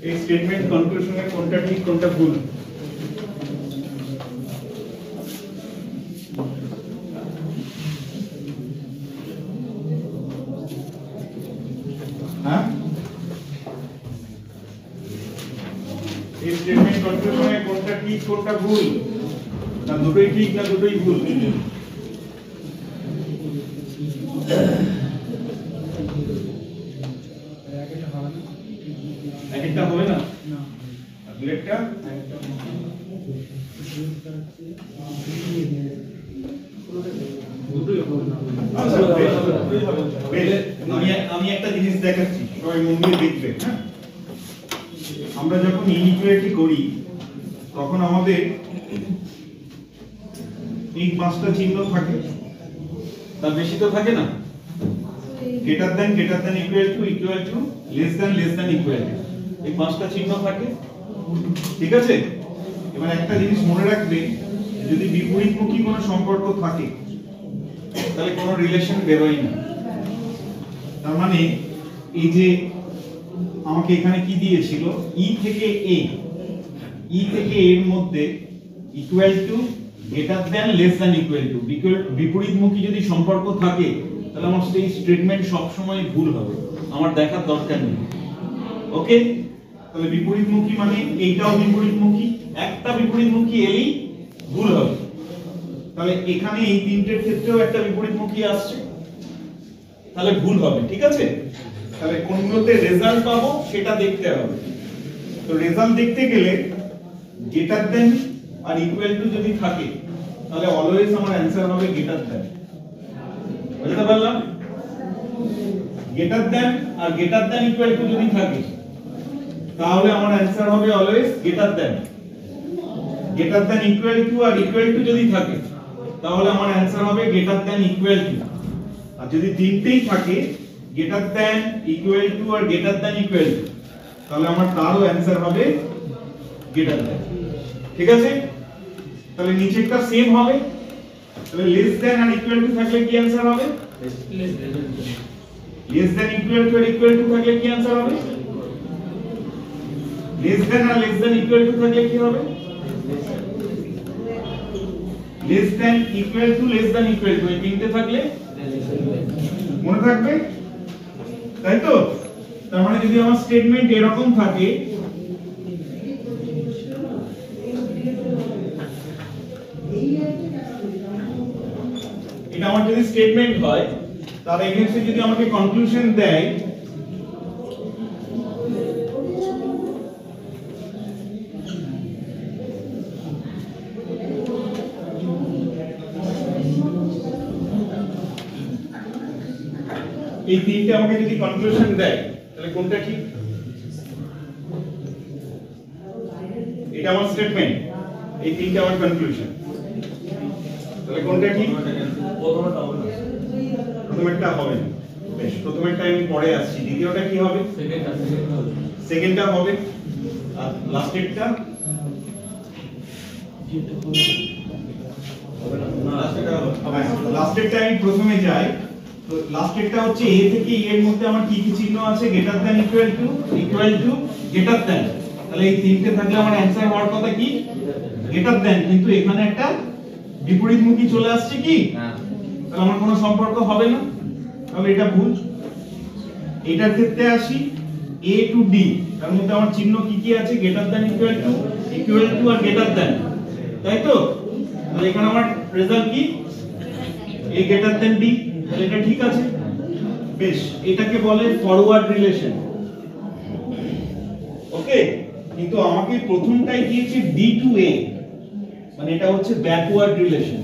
এই স্টেটমেন্ট কনক্লুশনে কোনটা ঠিক কোনটা ভুল? হ্যাঁ, এই স্টেটমেন্ট কনক্লুশনে কোনটা ঠিক কোনটা ভুল? না দুটোই ঠিক না দুটোই ভুল? একটা হবে না, আর দুইটা আমি একটা জিনিস দেখাচ্ছি, সবাই মন দিয়ে দেখবে। হ্যাঁ, আমরা যখন ইনইকুয়ালিটি করি তখন আমাদের এই পাঁচটা চিহ্ন থাকে, তার বেশি তো থাকে না। Greater than, equal to, less than, equal to, এই পাঁচটা চিহ্ন থাকে। ঠিক আছে, এবার একটা জিনিস মনে রাখবে, যদি বিপরীতমুখী কোনো সম্পর্ক থাকে তাহলে কোনো রিলেশন বেরোয় না। তার মানে এই যে আমাকে এখানে কি দিয়েছিল, ই থেকে এ, ই থেকে এর মধ্যে equal to, greater than, less than, equal two, বিপরীতমুখী যদি সম্পর্ক থাকে তাহলে আমার সেই স্টেটমেন্ট সব সময় ভুল হবে, আমার দেখার দরকার নেই। ওকে, তাহলে বিপরীতমুখী মানে এইটাও বিপরীতমুখী, একটা বিপরীতমুখী এলেই ভুল হবে। তাহলে এখানে এই তিনটের ক্ষেত্রেও একটা বিপরীতমুখী আসছে, তাহলে ভুল হবে। ঠিক আছে, তাহলে কোনগুলোতে রেজাল্ট পাবো সেটা দেখতে হবে। তো রেজাল্ট দেখতে গেলে গ্রেটার দ্যান আর ইকুয়াল টু যদি থাকে তাহলে অলওয়েজ আমার অ্যানসার হবে গ্রেটার দ্যান। বুঝতে পারলাম? গ্রেটার দ্যান আর গ্রেটার দ্যান ইকুয়াল টু যদি থাকে তাহলে আমার অ্যানসার হবে always greater than. Greater than equal to আর ইকুয়াল টু যদি থাকে তাহলে আমার অ্যানসার হবে গ্রেটার দ্যান ইকুয়াল টু। আর যদি তিনটেই থাকে, গ্রেটার দ্যান, ইকুয়াল টু আর গ্রেটার দ্যান ইকুয়াল টু, তাহলে আমার তারও অ্যানসার হবে গ্রেটার দ্যান। ঠিক আছে, তাহলে নিচেরটা সেম হবে। তাহলে লেস দ্যান আর ইকুয়াল টু থাকলে কি অ্যানসার হবে? লেস দ্যান, ইকুয়াল টু আর ইকুয়াল টু থাকলে কি অ্যানসার হবে? লেস দ্যান আর লেস দ্যান ইকুয়াল টু থাকলে কি হবে? Less than, equal to, less than, equal to, এই তিনটে থাকলে মনে থাকবে, তাই তো? তার মানে যদি আমার স্টেটমেন্ট এরকম থাকে, এটা আমার যদি স্টেটমেন্ট হয়, তার এগেইনস্টে যদি আমাকে কনক্লুশন দেয়, এই তিনটে আমাকে যদি কনক্লুশন দেয় তাহলে কোনটা ঠিক? এটা আমার স্টেটমেন্ট, এই তিনটে আমার কনক্লুশন, তাহলে কোনটা ঠিক? প্রথমেরটা হবে না। বেশ, প্রথমেরটা আমি পরে আসছি। দ্বিতীয়টা কি হবে? সেকেন্ডটা হবে। আর লাস্টেরটা লাস্টেরটা আমি প্রথমে যাই। তো লাস্টেরটা হচ্ছে এ থেকে ই এর মধ্যে আমার কি কি চিহ্ন আছে? Greater than, equal two, greater than. তাহলে এই তিনটে থাকলে আমার অ্যানসার হওয়ার কথা কি? Greater than. কিন্তু এখানে একটা বিপরীতমুখী চলে আসছে কি, তাহলে আমার কোনো সম্পর্ক হবে না, তাহলে এটা ভুল। এটার ক্ষেত্রে আসি, এ টু ডি, তার মধ্যে আমার চিহ্ন কি কি আছে? গ্রেটার দ্যান, ইকুয়াল টু আর গ্রেটার দ্যান, তাই তো? তাহলে এখানে আমার রেজাল্ট কি? এ গ্রেটার দ্যান ডি, তাহলে এটা ঠিক আছে। বেশ, এটাকে বলে ফরওয়ার্ড রিলেশন। ওকে, কিন্তু আমাকে প্রথমটাই দিয়েছে ডি টু এ, মানে এটা হচ্ছে ব্যাকওয়ার্ড রিলেশন।